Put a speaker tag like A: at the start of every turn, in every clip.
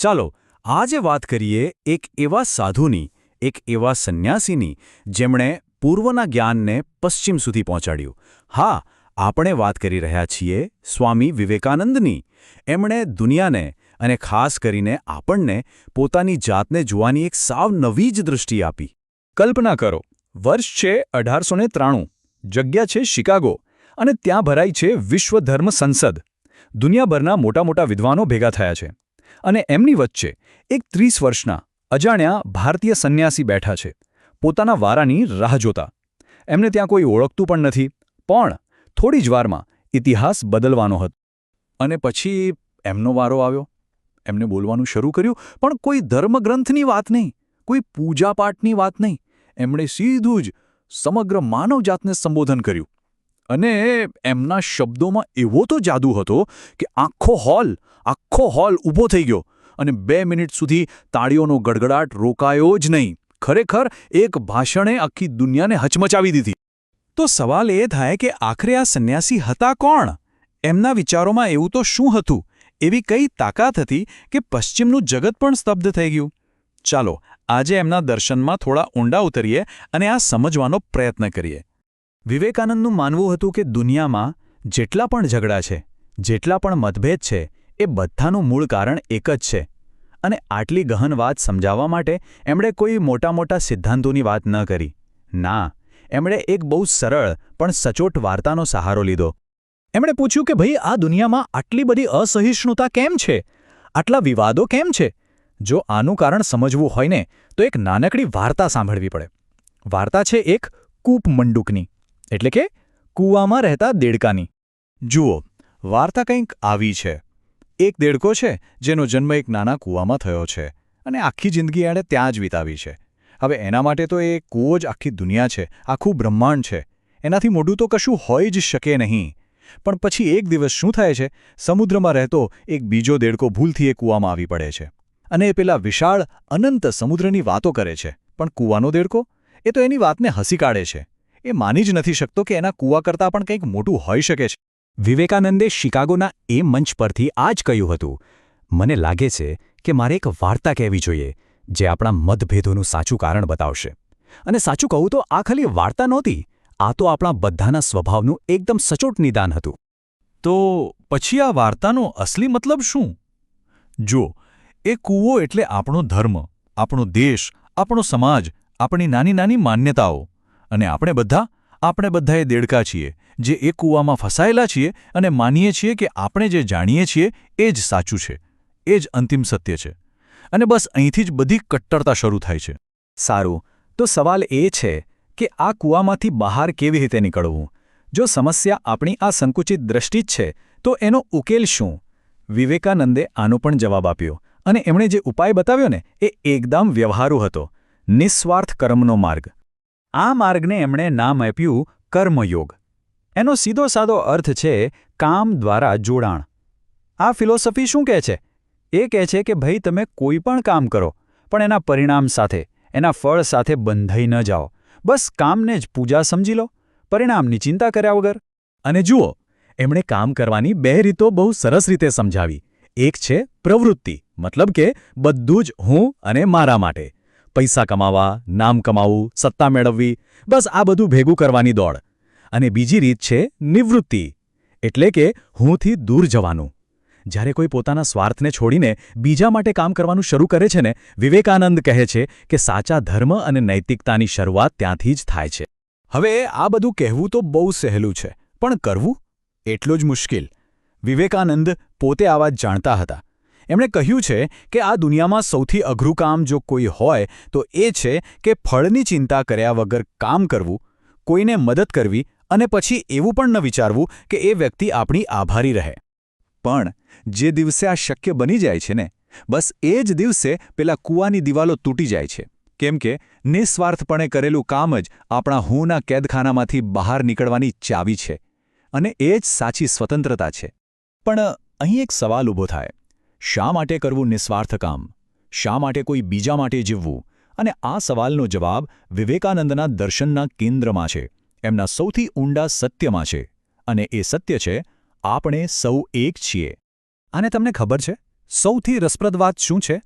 A: ચાલો આજે વાત કરીએ એક એવા સાધુની, એક એવા સંન્યાસીની જેમણે પૂર્વના જ્ઞાનને પશ્ચિમ સુધી પહોંચાડ્યું. હા, આપણે વાત કરી રહ્યા છીએ સ્વામી વિવેકાનંદની. એમણે દુનિયાને અને ખાસ કરીને આપણને પોતાની જાતને જોવાની એક સાવ નવી જ દૃષ્ટિ આપી.
B: કલ્પના કરો, વર્ષ છે 1893, જગ્યા છે શિકાગો, અને ત્યાં ભરાઈ છે વિશ્વ ધર્મ સંસદ. દુનિયાભરના મોટા મોટા વિદ્વાનો ભેગા થયા છે, અને એમની વચ્ચે એક 30 વર્ષના અજાણ્યા ભારતીય સંન્યાસી બેઠા છે, પોતાના વારાની રાહ જોતા. એમને ત્યાં કોઈ ઓળખતું પણ નથી, પણ થોડી જ વારમાં ઇતિહાસ બદલવાનો હતો.
A: અને પછી એમનો વારો આવ્યો. એમને બોલવાનું શરૂ કર્યું, પણ કોઈ ધર્મગ્રંથની વાત નહીં, કોઈ પૂજાપાઠની વાત નહીં. એમણે સીધું જ સમગ્ર માનવજાતને સંબોધન કર્યું. અને એમના શબ્દોમાં એવો તો જાદુ હતો કે આખો હોલ ઊભો થઈ ગયો અને 2 મિનિટ સુધી તાળીઓનો ગડગડાટ રોકાયો જ નહીં. ખરેખર એક ભાષણે આખી દુનિયાને હચમચાવી દીધી. તો સવાલ એ થાય કે આખરે આ સંન્યાસી હતા કોણ? એમના વિચારોમાં એવું તો શું હતું? એવી કઈ તાકાત હતી કે પશ્ચિમનું જગત પણ સ્તબ્ધ થઈ ગયું? ચાલો આજે એમના દર્શનમાં થોડા ઊંડા ઉતરીએ અને આ સમજવાનો પ્રયત્ન કરીએ. વિવેકાનંદનું માનવું હતું કે દુનિયામાં જેટલા પણ ઝઘડા છે, જેટલા પણ મતભેદ છે, એ બધાનું મૂળ કારણ એક જ છે. અને આટલી ગહન વાત સમજાવવા માટે એમણે કોઈ મોટા સિદ્ધાંતોની વાત ન કરી. ના, એમણે એક બહુ સરળ પણ સચોટ વાર્તાનો સહારો લીધો. એમણે પૂછ્યું કે ભાઈ, આ દુનિયામાં આટલી બધી અસહિષ્ણુતા કેમ છે? આટલા વિવાદો કેમ છે? જો આનું કારણ સમજવું હોય ને, તો એક નાનકડી વાર્તા સાંભળવી પડે. વાર્તા છે એક કૂપ મંડૂકની, એટલે કે કૂવામાં રહેતા દેડકાની. જુઓ, વાર્તા કંઈક આવી છે. એક દેડકો છે જેનો જન્મ એક નાના કૂવામાં થયો છે અને આખી જિંદગી એણે ત્યાં જ વિતાવી છે. હવે એના માટે તો એ કૂવો જ આખી દુનિયા છે, આખું બ્રહ્માંડ છે. એનાથી મોટું તો કશું હોય જ શકે નહીં. પણ પછી એક દિવસ શું થાય છે? સમુદ્રમાં રહેતો એક બીજો દેડકો ભૂલથી એ કૂવામાં આવી પડે છે અને એ પેલા વિશાળ અનંત સમુદ્રની વાતો કરે છે. પણ કૂવાનો દેડકો એ તો એની વાતને હસી કાઢે છે. એ માની જ નથી શકતો કે એના કૂવા કરતાં પણ કંઈક મોટું હોઈ શકે છે. વિવેકાનંદે શિકાગોના એ મંચ પરથી આ જ કહ્યું હતું, મને લાગે છે કે મારે એક વાર્તા કહેવી જોઈએ જે આપણા મતભેદોનું સાચું કારણ બતાવશે. અને સાચું કહું તો આ ખાલી વાર્તા નહોતી, આ તો આપણા બધાના સ્વભાવનું એકદમ સચોટ નિદાન હતું. તો પછી આ વાર્તાનો અસલી મતલબ શું? જુઓ, એ કૂવો એટલે આપણો ધર્મ, આપણો દેશ, આપણો સમાજ, આપણી નાની નાની માન્યતાઓ. અને આપણે બધા એ દેડકા છીએ જે એ કૂવામાં ફસાયેલા છીએ અને માનીએ છીએ કે આપણે જે જાણીએ છીએ એ જ સાચું છે, એ જ અંતિમ સત્ય છે. અને બસ અહીંથી જ બધી કટ્ટરતા શરૂ થાય છે. સારું, તો સવાલ એ છે કે આ કૂવામાંથી બહાર કેવી રીતે નીકળવું? જો સમસ્યા આપણી આ સંકુચિત દ્રષ્ટિ જ છે, તો એનો ઉકેલ શું? વિવેકાનંદે આનો પણ જવાબ આપ્યો, અને એમણે જે ઉપાય બતાવ્યો ને એ એકદમ વ્યવહારુ હતો. નિસ્વાર્થ કર્મનો માર્ગ. આ માર્ગને એમણે નામ આપ્યું કર્મયોગ. એનો સીધો સાદો અર્થ છે કામ દ્વારા જોડાણ. આ ફિલોસોફી શું કહે છે? એ કહે છે કે ભાઈ, તમે કોઈ પણ કામ કરો, પણ એના પરિણામ સાથે, એના ફળ સાથે બંધાઈ ન જાઓ. બસ કામને જ પૂજા સમજી લો, પરિણામની ચિંતા કર્યા વગર. અને જુઓ, એમણે કામ કરવાની 2 રીતો બહુ સરસ રીતે સમજાવી. એક છે પ્રવૃત્તિ, મતલબ કે બધું જ હું અને મારા માટે. પૈસા કમાવા, નામ કમાવું, સત્તા મેળવવી, બસ આ બધું ભેગું કરવાની દોડ. અને બીજી રીત છે નિવૃત્તિ, એટલે કે હુંથી દૂર જવાનું. જ્યારે કોઈ પોતાના સ્વાર્થને છોડીને બીજા માટે કામ કરવાનું શરૂ કરે છે ને, વિવેકાનંદ કહે છે કે સાચા ધર્મ અને નૈતિકતાની શરૂઆત ત્યાંથી જ થાય છે. હવે આ બધું કહેવું તો બહુ સહેલું છે, પણ કરવું એટલું જ મુશ્કેલ. વિવેકાનંદ પોતે આ વાત જાણતા હતા. એમણે કહ્યું છે કે આ દુનિયામાં સૌથી અઘરું કામ જો કોઈ હોય તો એ છે કે ફળની ચિંતા કર્યા વગર કામ કરવું, કોઈને મદદ કરવી અને પછી એવું પણ ન વિચારવું કે એ વ્યક્તિ આપણી આભારી રહે. પણ જે દિવસે આ શક્ય બની જાય છે ને, બસ એ જ દિવસે પેલા કૂવાની દિવાલો તૂટી જાય છે. કેમ કે નિસ્વાર્થપણે કરેલું કામ જ આપણા હુંના કેદખાનામાંથી બહાર નીકળવાની ચાવી છે. અને એ જ સાચી સ્વતંત્રતા છે. પણ અહીં એક સવાલ ઊભો થાય. શા માટે કરવું નિસ્વાર્થ કામ? શા માટે કોઈ બીજા માટે જીવવું? અને આ સવાલનો જવાબ વિવેકાનંદના દર્શનના કેન્દ્રમાં છે, એમના સૌથી ઊંડા સત્યમાં છે. અને એ સત્ય છે, આપણે સૌ એક છીએ. અને તમને ખબર છે,
B: સૌથી રસપ્રદ વાત શું છે?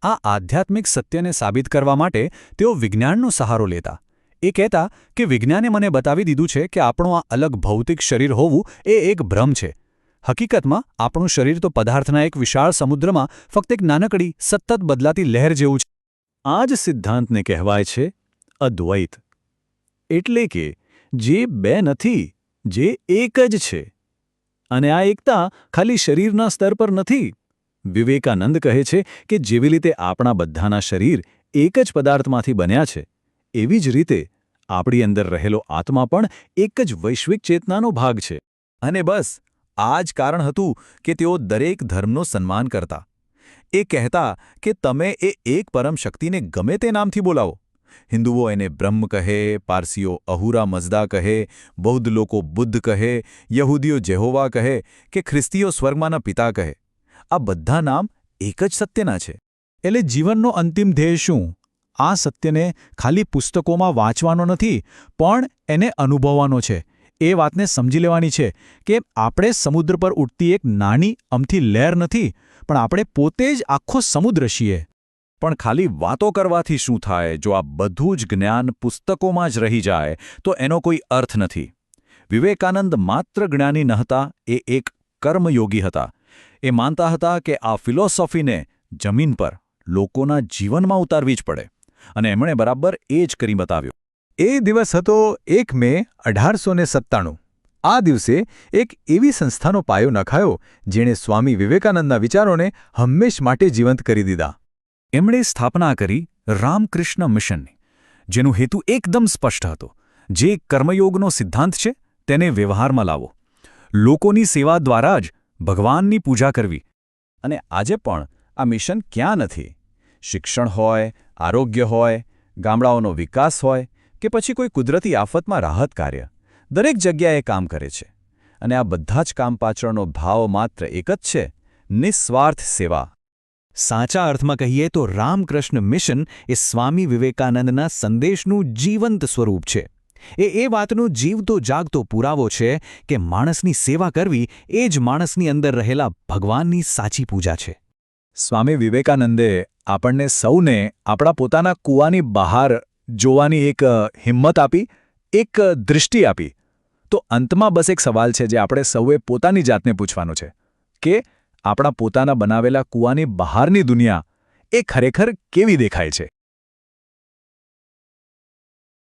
B: આ આધ્યાત્મિક સત્યને સાબિત કરવા માટે તેઓ વિજ્ઞાનનો સહારો લેતા. એ કહેતા કે વિજ્ઞાને મને બતાવી દીધું છે કે આપણું આ અલગ ભૌતિક શરીર હોવું એ એક ભ્રમ છે. હકીકતમાં આપણું શરીર તો પદાર્થના એક વિશાળ સમુદ્રમાં ફક્ત એક નાનકડી, સતત બદલાતી લહેર જેવું છે. આ જ સિદ્ધાંતને કહેવાય છે અદ્વૈત. એટલે કે જે બે નથી, જે એક જ છે. અને આ એકતા ખાલી શરીરના સ્તર પર નથી. વિવેકાનંદ કહે છે કે જેવી રીતે આપણા બધાના શરીર એક જ પદાર્થમાંથી બન્યા છે, એવી જ રીતે આપણી અંદર રહેલો આત્મા પણ એક જ વૈશ્વિક ચેતનાનો ભાગ છે.
A: અને બસ આ જ કારણ હતું કે તેઓ દરેક ધર્મનું સન્માન કરતા. એ કહેતા કે તમે એ એક પરમ શક્તિને ગમે તે નામથી બોલાવો. હિન્દુઓ એને બ્રહ્મ કહે, પારસીઓ અહુરા મઝદા કહે, બૌદ્ધ લોકો બુદ્ધ કહે, યહૂદીઓ જેહોવા કહે કે ખ્રિસ્તીઓ સ્વર્ગમાંના પિતા કહે. આ બધા નામ એક જ સત્યના છે.
B: એટલે જીવનનો અંતિમ ધ્યેય શું? આ સત્યને ખાલી પુસ્તકોમાં વાંચવાનો નથી, પણ એને અનુભવવાનો છે. એ વાતને સમજી લેવાની છે કે આપણે સમુદ્ર પર ઉઠતી એક નાની અમથી લહેર નથી, પણ આપણે પોતે જ આખો સમુદ્ર છીએ.
A: પણ ખાલી વાતો કરવાથી શું થાય? જો આ બધું જ જ્ઞાન પુસ્તકોમાં જ રહી જાય તો એનો કોઈ અર્થ નથી. વિવેકાનંદ માત્ર જ્ઞાની નહોતા, એ એક કર્મયોગી હતા. એ માનતા હતા કે આ ફિલોસોફીને જમીન પર, લોકોના જીવનમાં ઉતારવી જ પડે. અને એમણે બરાબર એ જ કરી બતાવ્યું.
B: એ દિવસ હતો 1 મે 1897. આ દિવસે એક એવી સંસ્થાનો પાયો નખાયો જેણે સ્વામી વિવેકાનંદના વિચારોને હંમેશ માટે જીવંત કરી દીધા.
A: એમણે સ્થાપના કરી રામકૃષ્ણ મિશનની, જેનો હેતુ એકદમ સ્પષ્ટ હતો. જે કર્મયોગનો સિદ્ધાંત છે તેને વ્યવહારમાં લાવો. લોકોની સેવા દ્વારા જ ભગવાનની પૂજા કરવી. અને આજે પણ આ મિશન ક્યાં નથી? શિક્ષણ હોય, આરોગ્ય હોય, ગામડાઓનો વિકાસ હોય કે પછી કોઈ કુદરતી આફતમાં રાહત કાર્ય, દરેક જગ્યાએ કામ કરે છે. અને આ બધા જ કામ પાછળનો ભાવ માત્ર એક જ છે: નિસ્વાર્થ સેવા.
B: સાચા અર્થમાં કહીએ તો રામકૃષ્ણ મિશન એ સ્વામી વિવેકાનંદના સંદેશનું જીવંત સ્વરૂપ છે. એ વાતનો જીવતો જાગતો પુરાવો છે કે માણસની સેવા કરવી એ જ માણસની અંદર રહેલા ભગવાનની સાચી પૂજા છે.
A: સ્વામી વિવેકાનંદે આપણને સૌને આપણા પોતાના કૂવાની બહાર જોવાની એક હિંમત આપી, એક દૃષ્ટિ આપી. તો અંતમાં બસ એક સવાલ છે જે આપણે સૌએ પોતાની જાતને પૂછવાનો છે કે આપણા પોતાના બનાવેલા કૂવાની બહારની દુનિયા એ ખરેખર કેવી દેખાય છે?